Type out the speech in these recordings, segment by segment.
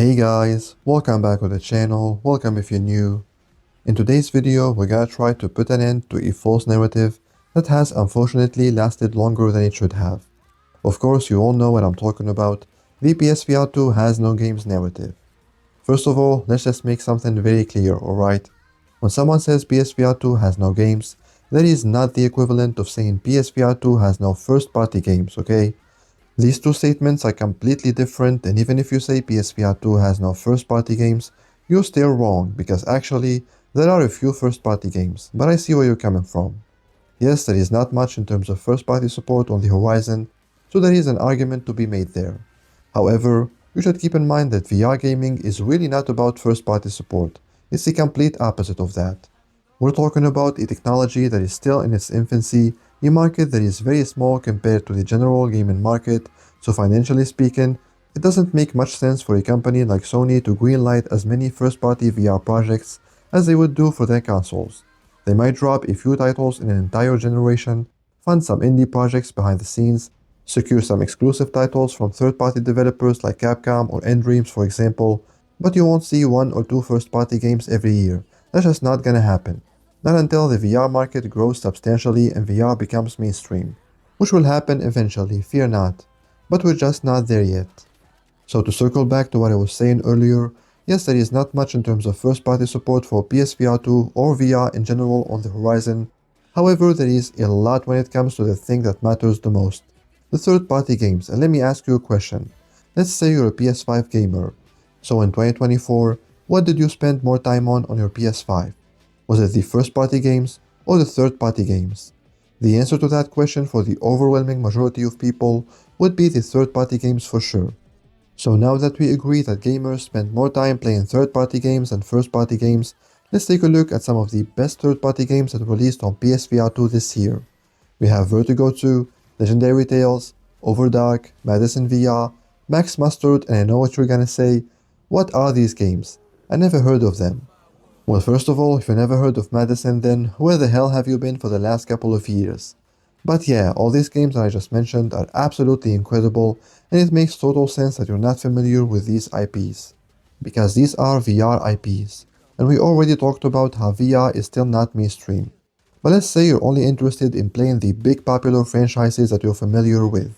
Hey guys, welcome back to the channel, welcome if you're new. In today's video, we're gonna try to put an end to a false narrative that has unfortunately lasted longer than it should have. Of course, you all know what I'm talking about. The PSVR2 has no games narrative. First of all, let's just make something very clear, alright? When someone says PSVR2 has no games, that is not the equivalent of saying PSVR2 has no first-party games, okay? These two statements are completely different, and even if you say PSVR2 has no first-party games, you're still wrong, because actually, there are a few first-party games, but I see where you're coming from. Yes, there is not much in terms of first-party support on the horizon, so there is an argument to be made there. However, you should keep in mind that VR gaming is really not about first-party support. It's the complete opposite of that. We're talking about a technology that is still in its infancy, a market that is very small compared to the general gaming market, so financially speaking, it doesn't make much sense for a company like Sony to greenlight as many first-party VR projects as they would do for their consoles. They might drop a few titles in an entire generation, fund some indie projects behind the scenes, secure some exclusive titles from third-party developers like Capcom or Dreams, for example, but you won't see one or two first-party games every year. That's just not gonna happen. Not until the VR market grows substantially and VR becomes mainstream, which will happen eventually, fear not, but we're just not there yet. So to circle back to what I was saying earlier, yes, there is not much in terms of first-party support for PSVR2 or VR in general on the horizon. However, there is a lot when it comes to the thing that matters the most, the third-party games. And let me ask you a question. Let's say you're a PS5 gamer. So in 2024, what did you spend more time on your PS5? Was it the first-party games or the third-party games? The answer to that question for the overwhelming majority of people would be the third-party games for sure. So now that we agree that gamers spend more time playing third-party games than first-party games, let's take a look at some of the best third-party games that released on PSVR2 this year. We have Vertigo 2, Legendary Tales, Overdark, Madison VR, Max Mustard, and I know what you're gonna say. What are these games? I never heard of them. Well, first of all, if you never heard of Madison, then where the hell have you been for the last couple of years? But yeah, all these games that I just mentioned are absolutely incredible, and it makes total sense that you're not familiar with these IPs. Because these are VR IPs, and we already talked about how VR is still not mainstream. But let's say you're only interested in playing the big popular franchises that you're familiar with.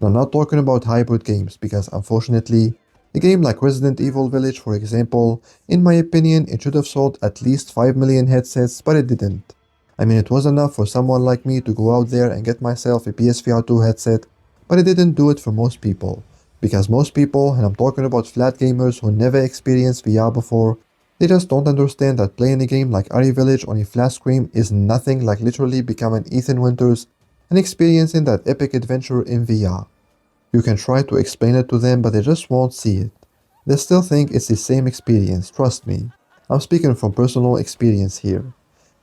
And I'm not talking about hybrid games, because unfortunately, a game like Resident Evil Village, for example, in my opinion, it should have sold at least 5 million headsets, but it didn't. I mean, it was enough for someone like me to go out there and get myself a PSVR2 headset, but it didn't do it for most people. Because most people, and I'm talking about flat gamers who never experienced VR before, they just don't understand that playing a game like RE Village on a flat screen is nothing like literally becoming Ethan Winters and experiencing that epic adventure in VR. You can try to explain it to them, but they just won't see it. They still think it's the same experience, trust me. I'm speaking from personal experience here.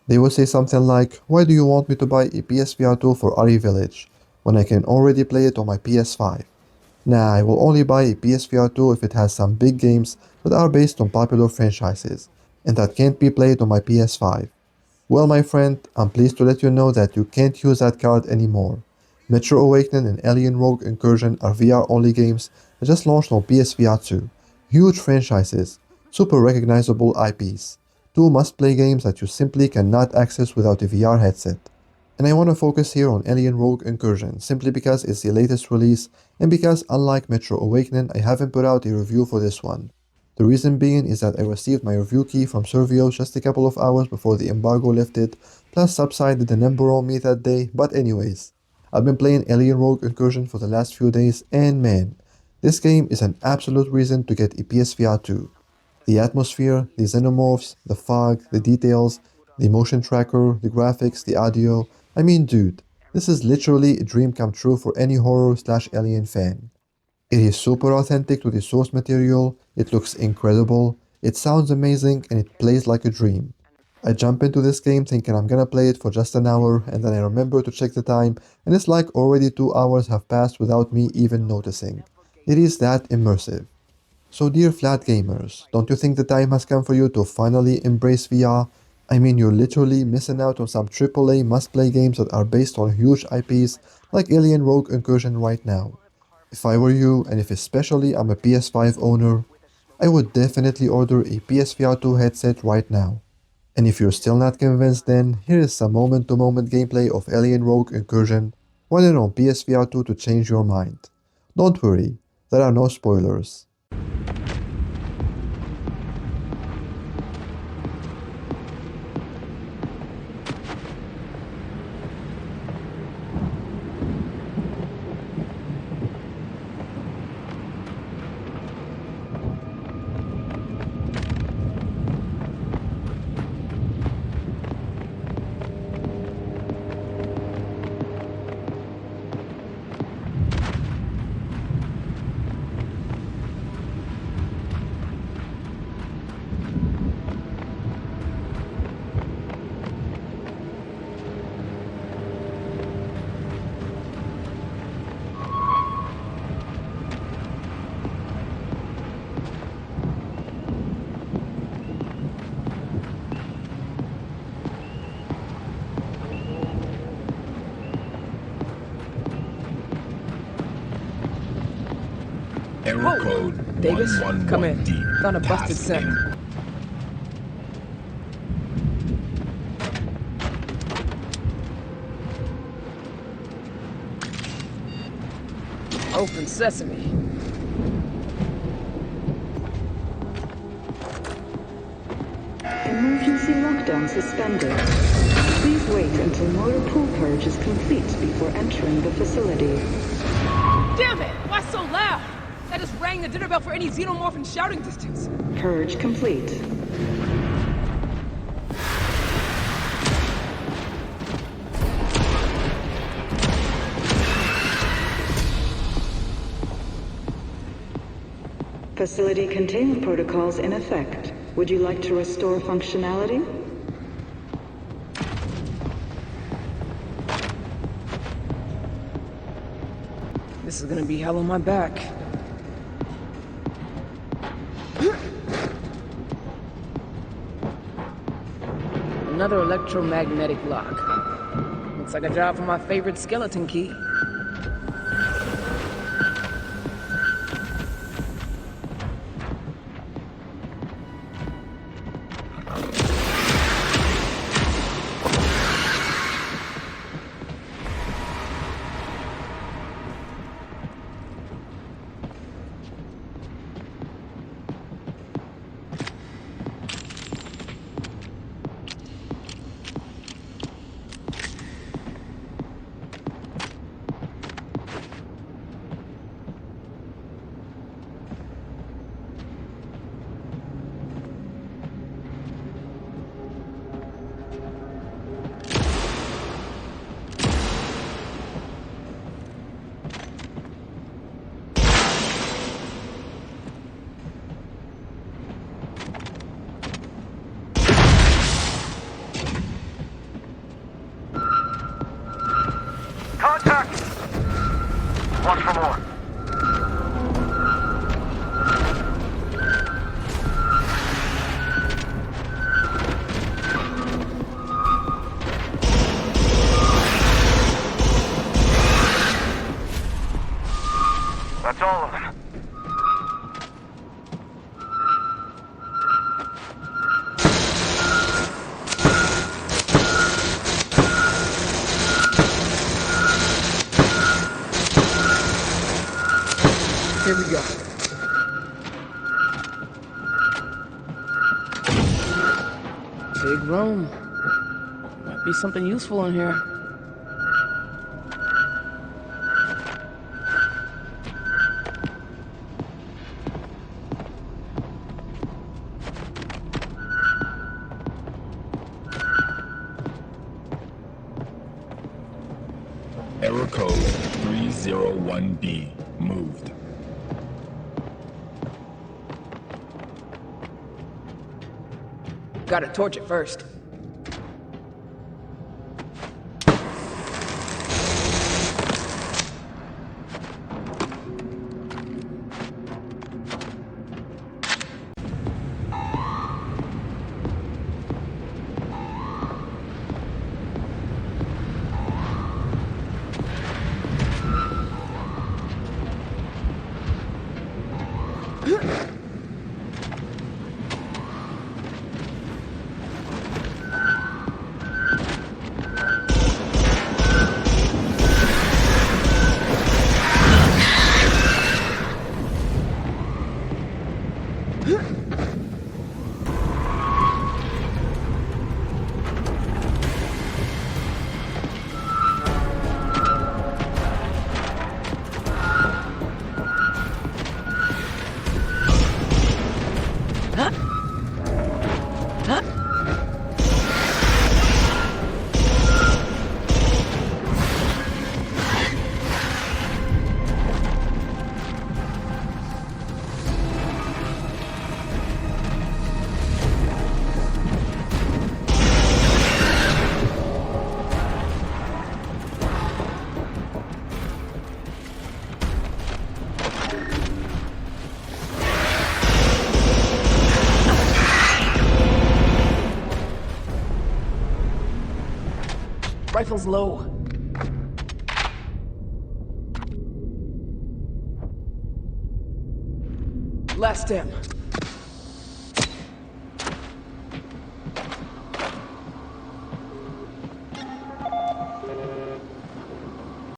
They will say something like, why do you want me to buy a PSVR2 for RE Village, when I can already play it on my PS5? Nah, I will only buy a PSVR2 if it has some big games that are based on popular franchises, and that can't be played on my PS5. Well, my friend, I'm pleased to let you know that you can't use that card anymore. Metro Awakening and Alien Rogue Incursion are VR-only games that just launched on PSVR2. Huge franchises, super recognizable IPs. Two must-play games that you simply cannot access without a VR headset. And I want to focus here on Alien Rogue Incursion, simply because it's the latest release, and because unlike Metro Awakening, I haven't put out a review for this one. The reason being is that I received my review key from Survios just a couple of hours before the embargo lifted, plus Subside did a number on me that day, but anyways. I've been playing Alien Rogue Incursion for the last few days, and man, this game is an absolute reason to get a PSVR 2. The atmosphere, the xenomorphs, the fog, the details, the motion tracker, the graphics, the audio, I mean dude, this is literally a dream come true for any horror/alien fan. It is super authentic to the source material, it looks incredible, it sounds amazing, and it plays like a dream. I jump into this game thinking I'm gonna play it for just an hour, and then I remember to check the time, and it's like already 2 hours have passed without me even noticing. It is that immersive. So dear flat gamers, don't you think the time has come for you to finally embrace VR? I mean, you're literally missing out on some AAA must-play games that are based on huge IPs like Alien Rogue Incursion right now. If I were you, and if especially I'm a PS5 owner, I would definitely order a PSVR2 headset right now. And if you're still not convinced, then here is some moment-to-moment gameplay of Alien Rogue Incursion running on PSVR2 to change your mind. Don't worry, there are no spoilers. Error code Davis, come in. Found a busted set. Open sesame. Emergency lockdown suspended. Please wait until motor pool purge is complete before entering the facility. Damn it! Why so loud? That just rang the dinner bell for any xenomorph in shouting distance. Purge complete. Facility containment protocols in effect. Would you like to restore functionality? This is gonna be hell on my back. Another electromagnetic lock. Looks like a job for my favorite skeleton key. Contact! Watch for more. That's all of them. Here we go. Big room. Might be something useful in here. Error code 301B. Moved. Gotta torch it first. Rifle's low. Last stem.